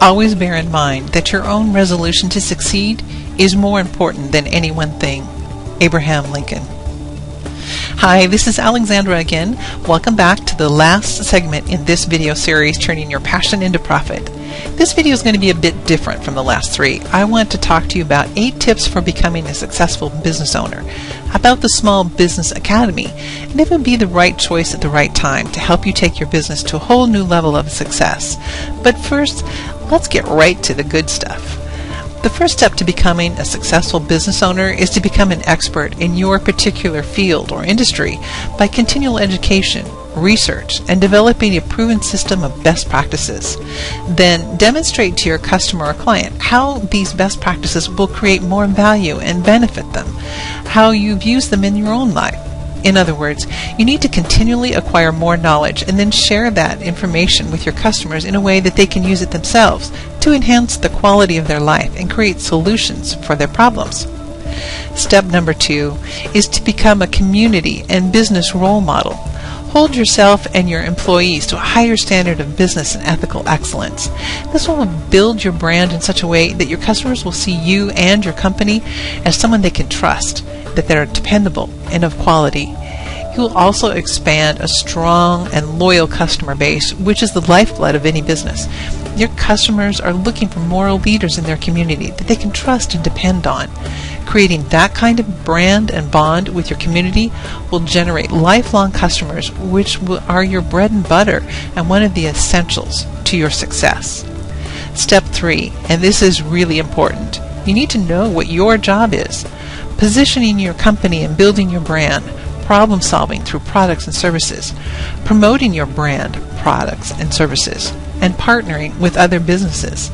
Always bear in mind that your own resolution to succeed is more important than any one thing. Abraham Lincoln. Hi, this is Alexandra again. Welcome back to the last segment in this video series, Turning Your Passion into Profit. This video is going to be a bit different from the last three. I want to talk to you about 8 tips for becoming a successful business owner, about the Small Business Academy, and it would be the right choice at the right time to help you take your business to a whole new level of success. But first, let's get right to the good stuff. The first step to becoming a successful business owner is to become an expert in your particular field or industry by continual education, research, and developing a proven system of best practices. Then demonstrate to your customer or client how these best practices will create more value and benefit them, how you've used them in your own life. In other words, you need to continually acquire more knowledge and then share that information with your customers in a way that they can use it themselves to enhance the quality of their life and create solutions for their problems. Step number 2 is to become a community and business role model. Hold yourself and your employees to a higher standard of business and ethical excellence. This will build your brand in such a way that your customers will see you and your company as someone they can trust, that they're dependable and of quality. You will also expand a strong and loyal customer base, which is the lifeblood of any business. Your customers are looking for moral leaders in their community that they can trust and depend on. Creating that kind of brand and bond with your community will generate lifelong customers, which are your bread and butter and one of the essentials to your success. Step 3, and this is really important. You need to know what your job is. Positioning your company and building your brand, problem solving through products and services, promoting your brand, products, and services, and partnering with other businesses.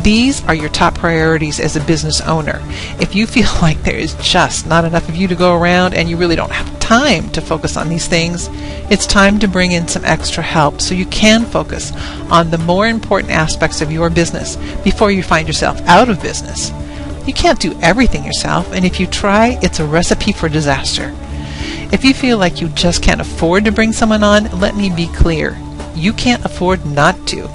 These are your top priorities as a business owner. If you feel like there is just not enough of you to go around and you really don't have time to focus on these things, it's time to bring in some extra help so you can focus on the more important aspects of your business before you find yourself out of business. You can't do everything yourself, and if you try, it's a recipe for disaster. If you feel like you just can't afford to bring someone on, let me be clear. You can't afford not to.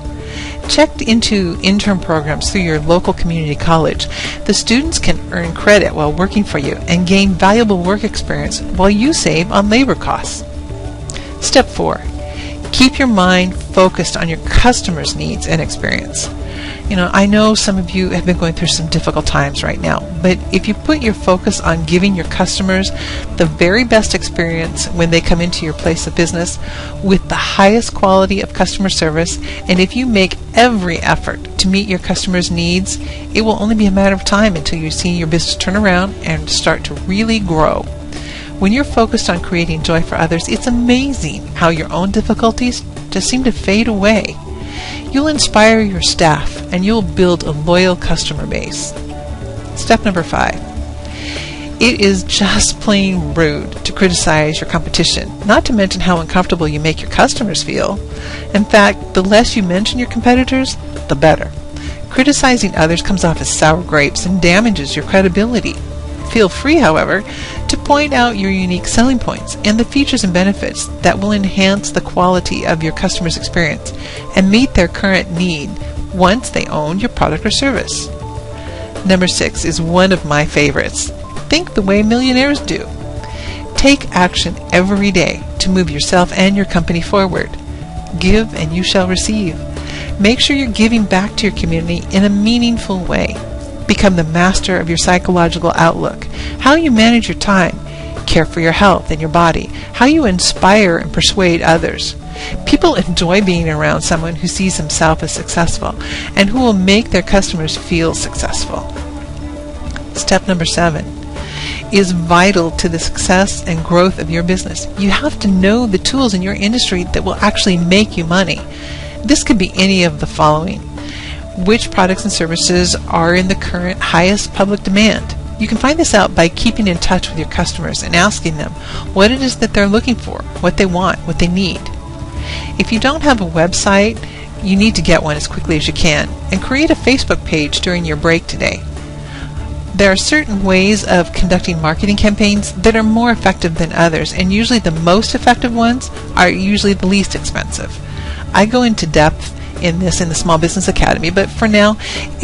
Check into intern programs through your local community college. The students can earn credit while working for you and gain valuable work experience while you save on labor costs. Step 4. Keep your mind focused on your customers' needs and experience. I know some of you have been going through some difficult times right now, but if you put your focus on giving your customers the very best experience when they come into your place of business with the highest quality of customer service, and if you make every effort to meet your customers' needs, it will only be a matter of time until you see your business turn around and start to really grow. When you're focused on creating joy for others, it's amazing how your own difficulties just seem to fade away. You'll inspire your staff and you'll build a loyal customer base. Step number 5. It is just plain rude to criticize your competition, not to mention how uncomfortable you make your customers feel. In fact, the less you mention your competitors, the better. Criticizing others comes off as sour grapes and damages your credibility. Feel free, however, to point out your unique selling points and the features and benefits that will enhance the quality of your customer's experience and meet their current need once they own your product or service. Number 6 is one of my favorites. Think the way millionaires do. Take action every day to move yourself and your company forward. Give and you shall receive. Make sure you're giving back to your community in a meaningful way. Become the master of your psychological outlook, how you manage your time, care for your health and your body, how you inspire and persuade others. People enjoy being around someone who sees himself as successful and who will make their customers feel successful. Step number 7 is vital to the success and growth of your business. You have to know the tools in your industry that will actually make you money. This could be any of the following. Which products and services are in the current highest public demand? You can find this out by keeping in touch with your customers and asking them what it is that they're looking for, what they want, what they need. If you don't have a website, you need to get one as quickly as you can and create a Facebook page during your break today. There are certain ways of conducting marketing campaigns that are more effective than others, and usually the most effective ones are usually the least expensive. I go into depth in the Small Business Academy, but for now,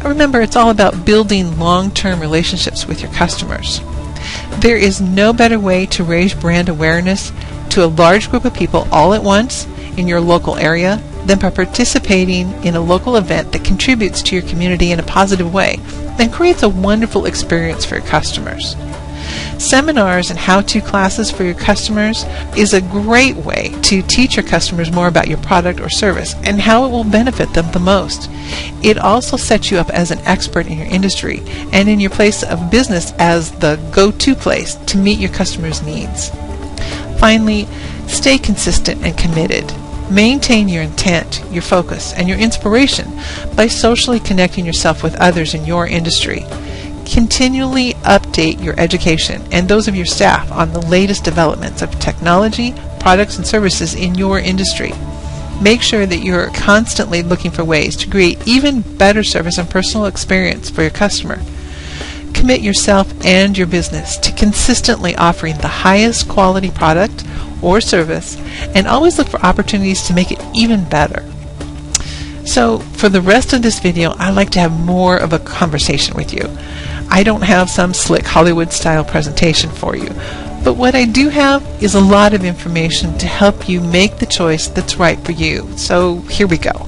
remember, it's all about building long-term relationships with your customers. There is no better way to raise brand awareness to a large group of people all at once in your local area than by participating in a local event that contributes to your community in a positive way and creates a wonderful experience for your customers. Seminars and how-to classes for your customers is a great way to teach your customers more about your product or service and how it will benefit them the most. It also sets you up as an expert in your industry and in your place of business as the go-to place to meet your customers' needs. Finally, stay consistent and committed. Maintain your intent, your focus, and your inspiration by socially connecting yourself with others in your industry. Continually update your education and those of your staff on the latest developments of technology, products, and services in your industry. Make sure that you're constantly looking for ways to create even better service and personal experience for your customer. Commit yourself and your business to consistently offering the highest quality product or service, and always look for opportunities to make it even better. So for the rest of this video, I'd like to have more of a conversation with you. I don't have some slick Hollywood style presentation for you, but what I do have is a lot of information to help you make the choice that's right for you. So here we go.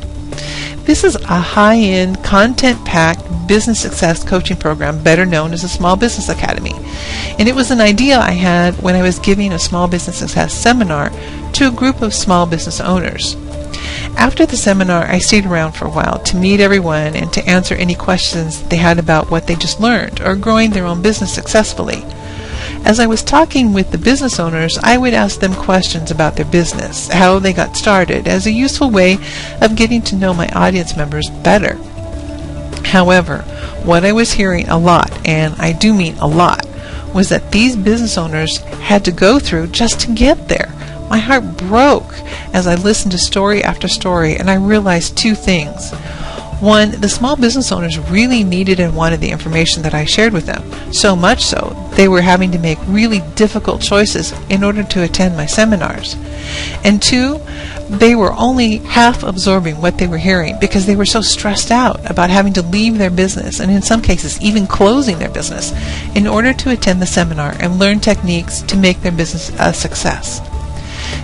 This is a high-end, content-packed business success coaching program, better known as the Small Business Academy. And it was an idea I had when I was giving a small business success seminar to a group of small business owners. After the seminar, I stayed around for a while to meet everyone and to answer any questions they had about what they just learned or growing their own business successfully. As I was talking with the business owners, I would ask them questions about their business, how they got started, as a useful way of getting to know my audience members better. However, what I was hearing a lot, and I do mean a lot, was that these business owners had to go through just to get there. My heart broke as I listened to story after story, and I realized two things. One, the small business owners really needed and wanted the information that I shared with them, so much so they were having to make really difficult choices in order to attend my seminars. And two, they were only half absorbing what they were hearing because they were so stressed out about having to leave their business, and in some cases even closing their business, in order to attend the seminar and learn techniques to make their business a success.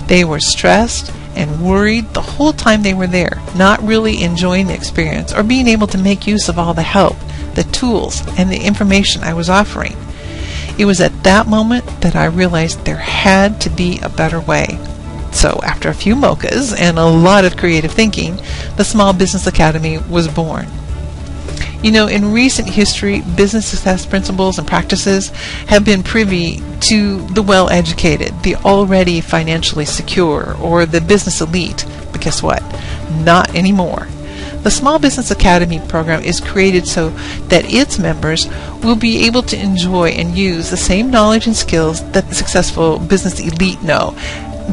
They were stressed and worried the whole time they were there, not really enjoying the experience or being able to make use of all the help, the tools, and the information I was offering. It was at that moment that I realized there had to be a better way. So after a few mochas and a lot of creative thinking, the Small Business Academy was born. You know, in recent history, business success principles and practices have been privy to the well-educated, the already financially secure, or the business elite. But guess what? Not anymore. The Small Business Academy program is created so that its members will be able to enjoy and use the same knowledge and skills that the successful business elite know,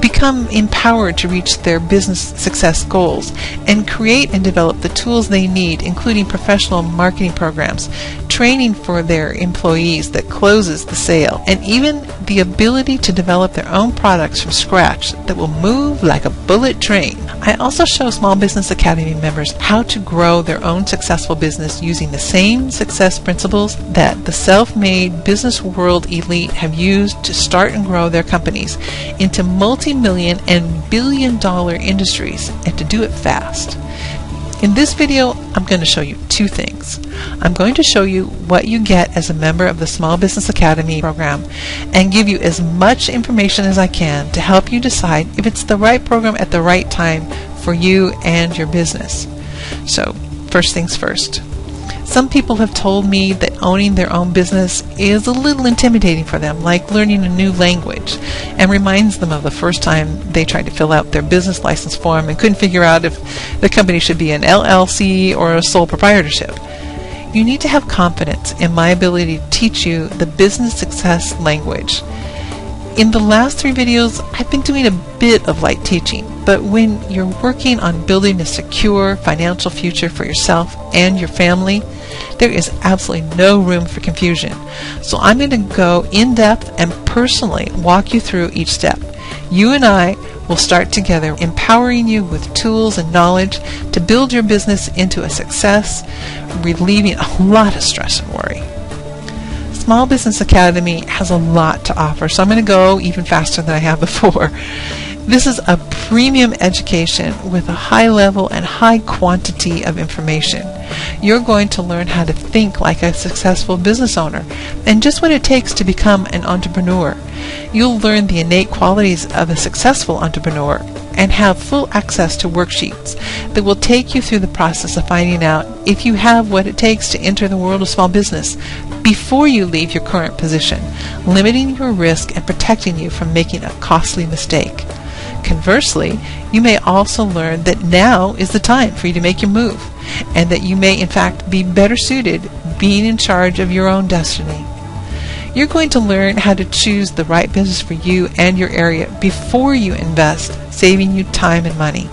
become empowered to reach their business success goals, and create and develop the tools they need, including professional marketing programs, training for their employees that closes the sale, and even the ability to develop their own products from scratch that will move like a bullet train. I also show Small Business Academy members how to grow their own successful business using the same success principles that the self-made business world elite have used to start and grow their companies into multi-million and billion-dollar industries, and to do it fast. In this video, I'm going to show you two things. I'm going to show you what you get as a member of the Small Business Academy program and give you as much information as I can to help you decide if it's the right program at the right time for you and your business. So, first things first. Some people have told me that owning their own business is a little intimidating for them, like learning a new language, and reminds them of the first time they tried to fill out their business license form and couldn't figure out if the company should be an LLC or a sole proprietorship. You need to have confidence in my ability to teach you the business success language. In the last 3 videos, I've been doing a bit of light teaching, but when you're working on building a secure financial future for yourself and your family, there is absolutely no room for confusion. So I'm going to go in depth and personally walk you through each step. You and I will start together, empowering you with tools and knowledge to build your business into a success, relieving a lot of stress and worry. Small Business Academy has a lot to offer, so I'm going to go even faster than I have before. This is a premium education with a high level and high quantity of information. You're going to learn how to think like a successful business owner and just what it takes to become an entrepreneur. You'll learn the innate qualities of a successful entrepreneur and have full access to worksheets that will take you through the process of finding out if you have what it takes to enter the world of small business before you leave your current position, limiting your risk and protecting you from making a costly mistake. Conversely, you may also learn that now is the time for you to make your move, and that you may in fact be better suited being in charge of your own destiny. You're going to learn how to choose the right business for you and your area before you invest, saving you time and money.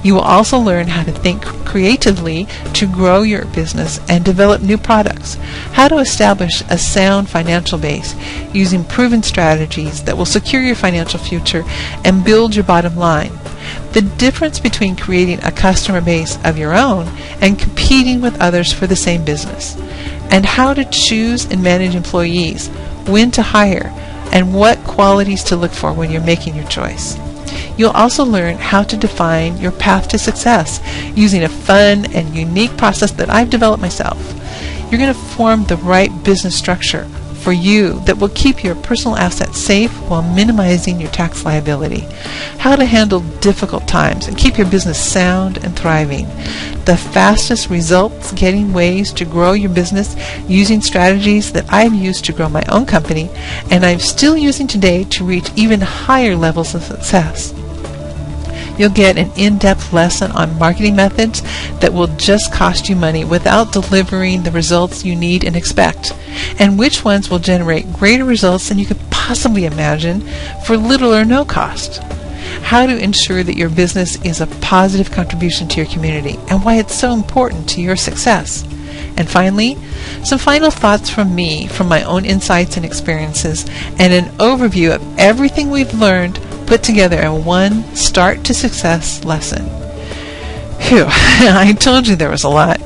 You will also learn how to think creatively to grow your business and develop new products, how to establish a sound financial base using proven strategies that will secure your financial future and build your bottom line, the difference between creating a customer base of your own and competing with others for the same business, and how to choose and manage employees, when to hire, and what qualities to look for when you're making your choice. You'll also learn how to define your path to success using a fun and unique process that I've developed myself. You're going to form the right business structure for you that will keep your personal assets safe while minimizing your tax liability. How to handle difficult times and keep your business sound and thriving. The fastest results getting ways to grow your business using strategies that I've used to grow my own company and I'm still using today to reach even higher levels of success. You'll get an in-depth lesson on marketing methods that will just cost you money without delivering the results you need and expect, and which ones will generate greater results than you could possibly imagine for little or no cost. How to ensure that your business is a positive contribution to your community and why it's so important to your success. And finally, some final thoughts from me, from my own insights and experiences, and an overview of everything we've learned put together in one Start to Success lesson. Phew, I told you there was a lot,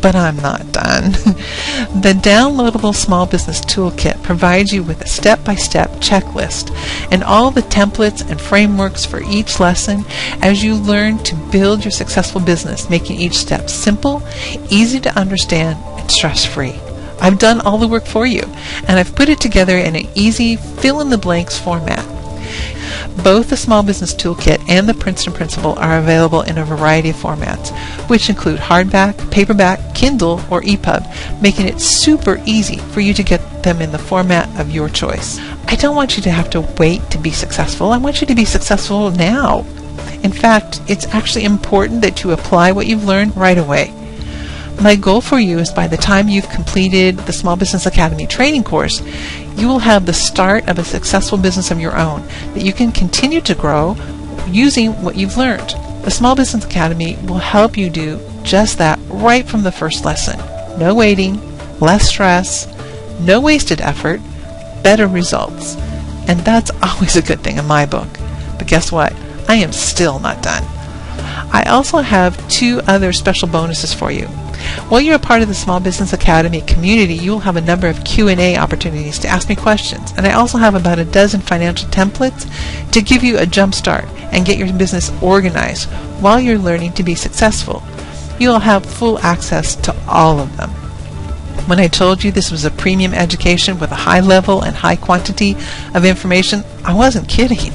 but I'm not done. The downloadable Small Business Toolkit provides you with a step-by-step checklist and all the templates and frameworks for each lesson as you learn to build your successful business, making each step simple, easy to understand, and stress-free. I've done all the work for you, and I've put it together in an easy fill-in-the-blanks format. Both the Small Business Toolkit and the Princeton Principle are available in a variety of formats, which include hardback, paperback, Kindle, or EPUB, making it super easy for you to get them in the format of your choice. I don't want you to have to wait to be successful. I want you to be successful now. In fact, it's actually important that you apply what you've learned right away. My goal for you is by the time you've completed the Small Business Academy training course, you will have the start of a successful business of your own that you can continue to grow using what you've learned. The Small Business Academy will help you do just that right from the first lesson. No waiting, less stress, no wasted effort, better results. And that's always a good thing in my book. But guess what? I am still not done. I also have 2 other special bonuses for you. While you're a part of the Small Business Academy community, you will have a number of Q&A opportunities to ask me questions, and I also have about a dozen financial templates to give you a jump start and get your business organized while you're learning to be successful. You'll have full access to all of them. When I told you this was a premium education with a high level and high quantity of information, I wasn't kidding.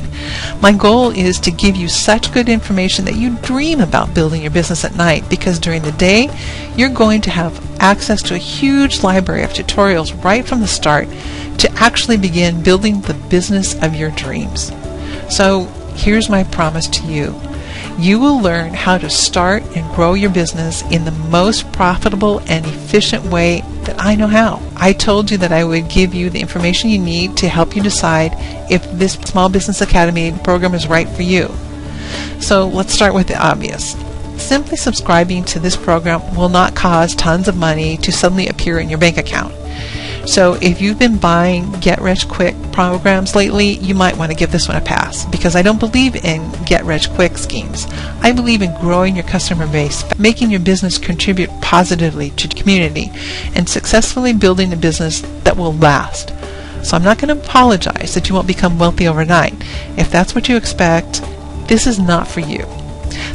My goal is to give you such good information that you dream about building your business at night, because during the day you're going to have access to a huge library of tutorials right from the start to actually begin building the business of your dreams. So here's my promise to you. You will learn how to start and grow your business in the most profitable and efficient way that I know how. I told you that I would give you the information you need to help you decide if this Small Business Academy program is right for you. So let's start with the obvious. Simply subscribing to this program will not cause tons of money to suddenly appear in your bank account. So if you've been buying get-rich-quick programs lately, you might want to give this one a pass, because I don't believe in get-rich-quick schemes. I believe in growing your customer base, making your business contribute positively to the community, and successfully building a business that will last. So I'm not going to apologize that you won't become wealthy overnight. If that's what you expect, this is not for you.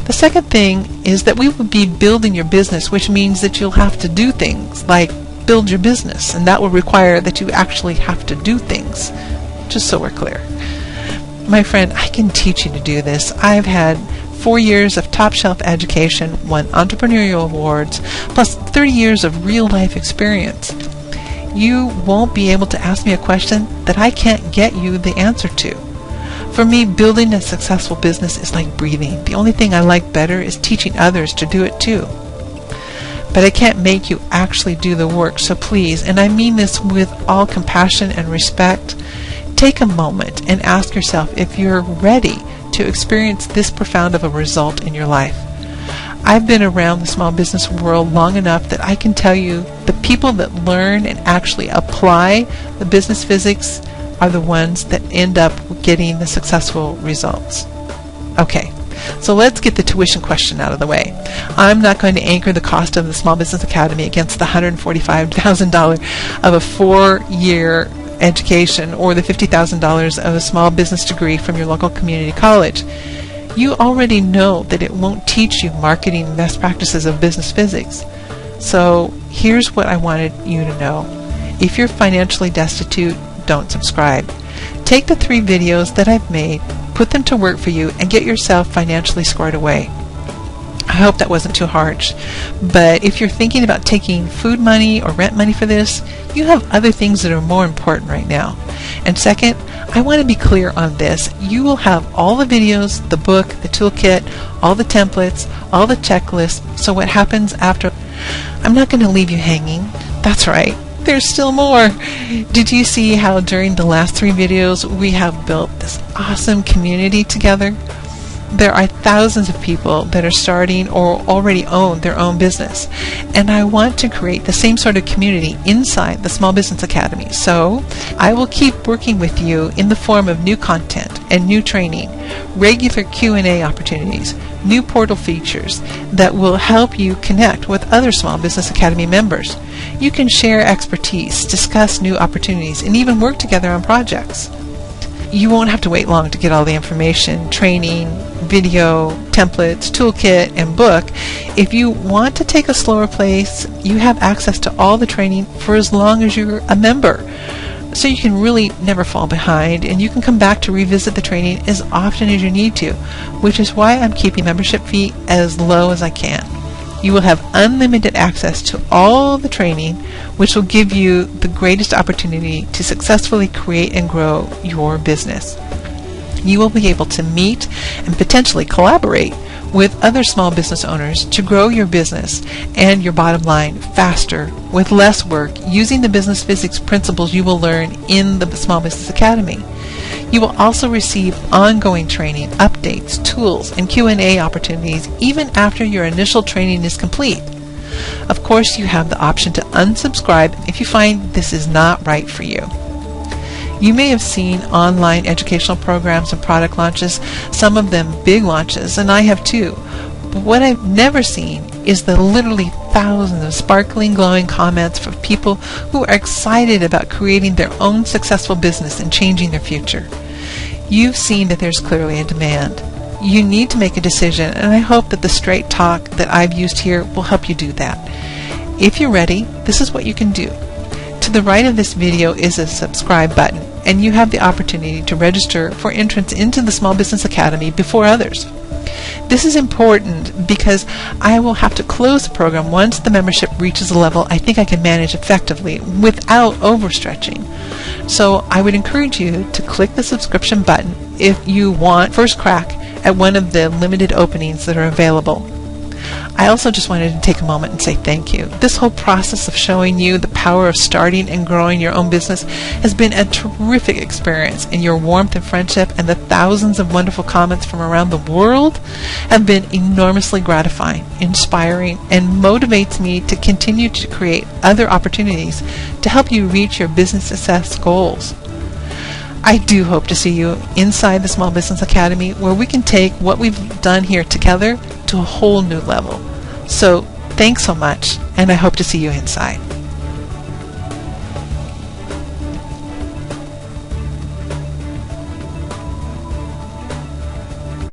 The second thing is that we will be building your business, which means that you'll have to do things like build your business, and that will require that you actually have to do things, just so we're clear. My friend, I can teach you to do this. I've had 4 years of top-shelf education, won entrepreneurial awards, plus 30 years of real-life experience. You won't be able to ask me a question that I can't get you the answer to. For me, building a successful business is like breathing. The only thing I like better is teaching others to do it too. But I can't make you actually do the work, so please, and I mean this with all compassion and respect, take a moment and ask yourself if you're ready to experience this profound of a result in your life. I've been around the small business world long enough that I can tell you the people that learn and actually apply the business physics are the ones that end up getting the successful results. Okay. So let's get the tuition question out of the way. I'm not going to anchor the cost of the Small Business Academy against the $145,000 of a 4-year education or the $50,000 of a small business degree from your local community college. You already know that it won't teach you marketing and best practices of business physics. So here's what I wanted you to know. If you're financially destitute, don't subscribe. Take the 3 videos that I've made, put them to work for you, and get yourself financially squared away. I hope that wasn't too harsh. But if you're thinking about taking food money or rent money for this, you have other things that are more important right now. And second, I want to be clear on this. You will have all the videos, the book, the toolkit, all the templates, all the checklists. So what happens after? I'm not going to leave you hanging. That's right. There's still more. Did you see how during the last 3 videos we have built this awesome community together? There are thousands of people that are starting or already own their own business. And I want to create the same sort of community inside the Small Business Academy. So I will keep working with you in the form of new content and new training, regular Q&A opportunities, new portal features that will help you connect with other Small Business Academy members. You can share expertise, discuss new opportunities, and even work together on projects. You won't have to wait long to get all the information, training, video, templates, toolkit, and book. If you want to take a slower pace, you have access to all the training for as long as you're a member. So you can really never fall behind, and you can come back to revisit the training as often as you need to, which is why I'm keeping membership fee as low as I can. You will have unlimited access to all the training, which will give you the greatest opportunity to successfully create and grow your business. You will be able to meet and potentially collaborate with other small business owners to grow your business and your bottom line faster with less work using the business physics principles you will learn in the Small Business Academy. You will also receive ongoing training, updates, tools, and Q&A opportunities even after your initial training is complete. Of course, you have the option to unsubscribe if you find this is not right for you. You may have seen online educational programs and product launches, some of them big launches, and I have too. But what I've never seen is the literally thousands of sparkling, glowing comments from people who are excited about creating their own successful business and changing their future. You've seen that there's clearly a demand. You need to make a decision, and I hope that the straight talk that I've used here will help you do that. If you're ready, this is what you can do. To the right of this video is a subscribe button, and you have the opportunity to register for entrance into the Small Business Academy before others. This is important because I will have to close the program once the membership reaches a level I think I can manage effectively without overstretching. So I would encourage you to click the subscription button if you want first crack at one of the limited openings that are available. I also just wanted to take a moment and say thank you. This whole process of showing you the power of starting and growing your own business has been a terrific experience, and your warmth and friendship and the thousands of wonderful comments from around the world have been enormously gratifying, inspiring, and motivates me to continue to create other opportunities to help you reach your business success goals. I do hope to see you inside the Small Business Academy, where we can take what we've done here together to a whole new level. So thanks so much, and I hope to see you inside.